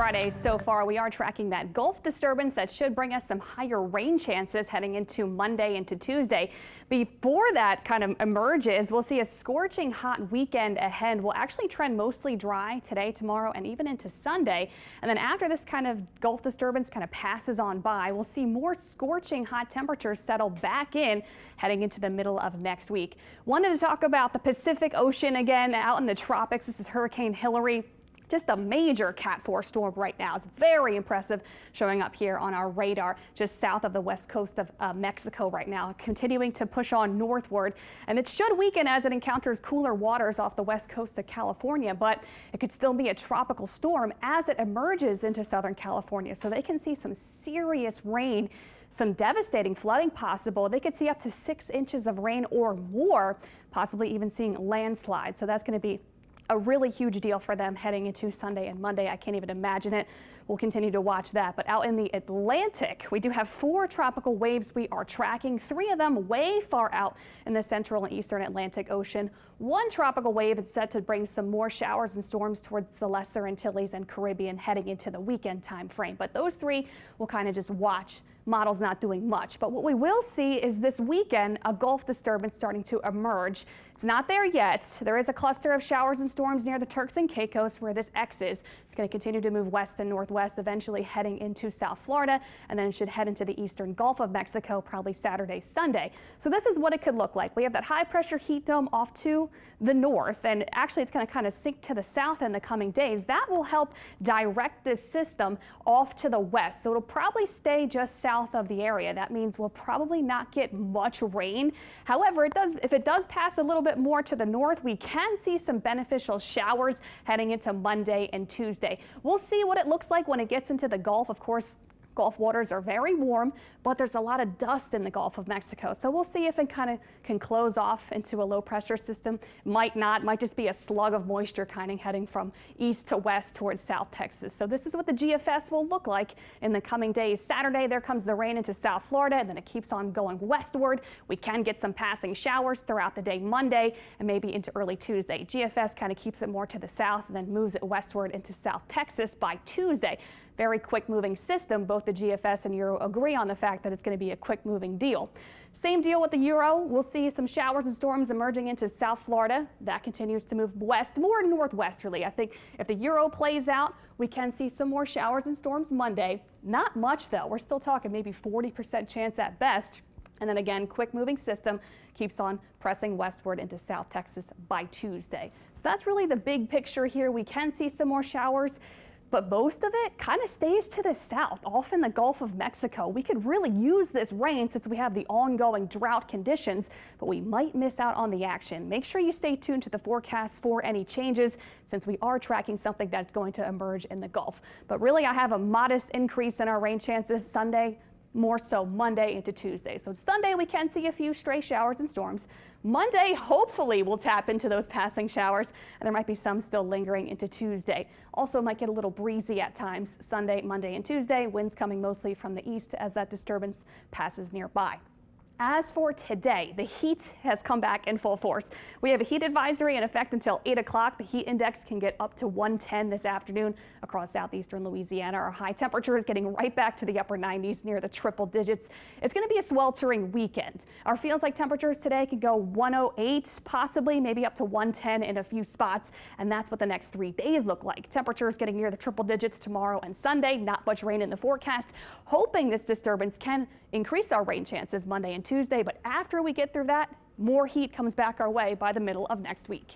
Friday so far, we are tracking that Gulf disturbance that should bring us some higher rain chances heading into Monday into Tuesday. Before that kind of emerges, we'll see a scorching hot weekend ahead. We'll actually trend mostly dry today, tomorrow, and even into Sunday. And then after this kind of Gulf disturbance kind of passes on by, we'll see more scorching hot temperatures settle back in heading into the middle of next week. Wanted to talk about the Pacific Ocean again out in the tropics. This is Hurricane Hillary. Just a major Cat 4 storm right now. It's very impressive, showing up here on our radar just south of the west coast of Mexico right now, continuing to push on northward. And it should weaken as it encounters cooler waters off the west coast of California, but it could still be a tropical storm as it emerges into Southern California. So they can see some serious rain, some devastating flooding possible. They could see up to 6 inches of rain or more, possibly even seeing landslides. So that's going to be a really huge deal for them heading into Sunday and Monday. I can't even imagine it. We'll continue to watch that. But out in the Atlantic, we do have 4 tropical waves we are tracking, 3 of them way far out in the central and eastern Atlantic Ocean. 1 tropical wave is set to bring some more showers and storms towards the Lesser Antilles and Caribbean heading into the weekend time frame. But those 3 will kind of just watch. Models not doing much. But what we will see is this weekend a Gulf disturbance starting to emerge. It's not there yet. There is a cluster of showers and storms near the Turks and Caicos where this X is. It's going to continue to move west and northwest, eventually heading into South Florida, and then it should head into the eastern Gulf of Mexico probably Saturday, Sunday. So this is what it could look like. We have that high pressure heat dome off to the north, and actually it's going to kind of sink to the south in the coming days. That will help direct this system off to the west. So it'll probably stay just south of the area. That means we'll probably not get much rain. However, if it does pass a little bit more to the north, we can see some beneficial showers heading into Monday and Tuesday. We'll see what it looks like when it gets into the Gulf. Of course, Gulf waters are very warm, but there's a lot of dust in the Gulf of Mexico. So we'll see if it kind of can close off into a low pressure system. Might not, might just be a slug of moisture kind of heading from east to west towards South Texas. So this is what the GFS will look like in the coming days. Saturday, there comes the rain into South Florida, and then it keeps on going westward. We can get some passing showers throughout the day Monday and maybe into early Tuesday. GFS kind of keeps it more to the south and then moves it westward into South Texas by Tuesday. Very quick moving system. Both the GFS and Euro agree on the fact that it's going to be a quick moving deal. Same deal with the Euro. We'll see some showers and storms emerging into South Florida. That continues to move west, more northwesterly. I think if the Euro plays out, we can see some more showers and storms Monday. Not much though. We're still talking maybe 40% chance at best. And then again, quick moving system keeps on pressing westward into South Texas by Tuesday. So that's really the big picture here. We can see some more showers, but most of it kind of stays to the south, off in the Gulf of Mexico. We could really use this rain since we have the ongoing drought conditions, but we might miss out on the action. Make sure you stay tuned to the forecast for any changes, since we are tracking something that's going to emerge in the Gulf. But really, I have a modest increase in our rain chances Sunday, more so Monday into Tuesday. So Sunday, we can see a few stray showers and storms. Monday, hopefully, we'll tap into those passing showers, and there might be some still lingering into Tuesday. Also might get a little breezy at times Sunday, Monday, and Tuesday. Winds coming mostly from the east as that disturbance passes nearby. As for today, the heat has come back in full force. We have a heat advisory in effect until 8 o'clock. The heat index can get up to 110 this afternoon across southeastern Louisiana. Our high temperature is getting right back to the upper 90s, near the triple digits. It's going to be a sweltering weekend. Our feels like temperatures today could go 108, possibly maybe up to 110 in a few spots, and that's what the next 3 days look like. Temperatures getting near the triple digits tomorrow and Sunday. Not much rain in the forecast. Hoping this disturbance can increase our rain chances Monday and Tuesday, but after we get through that, more heat comes back our way by the middle of next week.